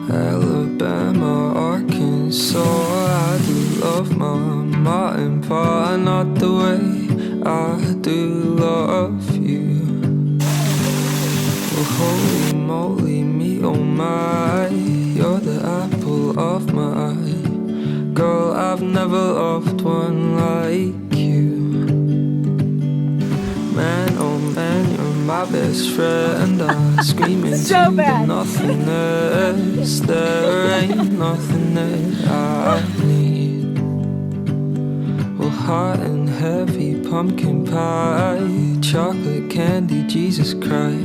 Alabama, Arkansas, I do love my ma and pa, not the way I do love you. Well, holy moly, me oh my, you're the apple of my eye. Girl, I've never loved one like you. Man, oh man, you're my best friend. I scream into So the bad. nothingness. There ain't nothing that I need. Well, hot and heavy, pumpkin pie, chocolate candy, Jesus Christ.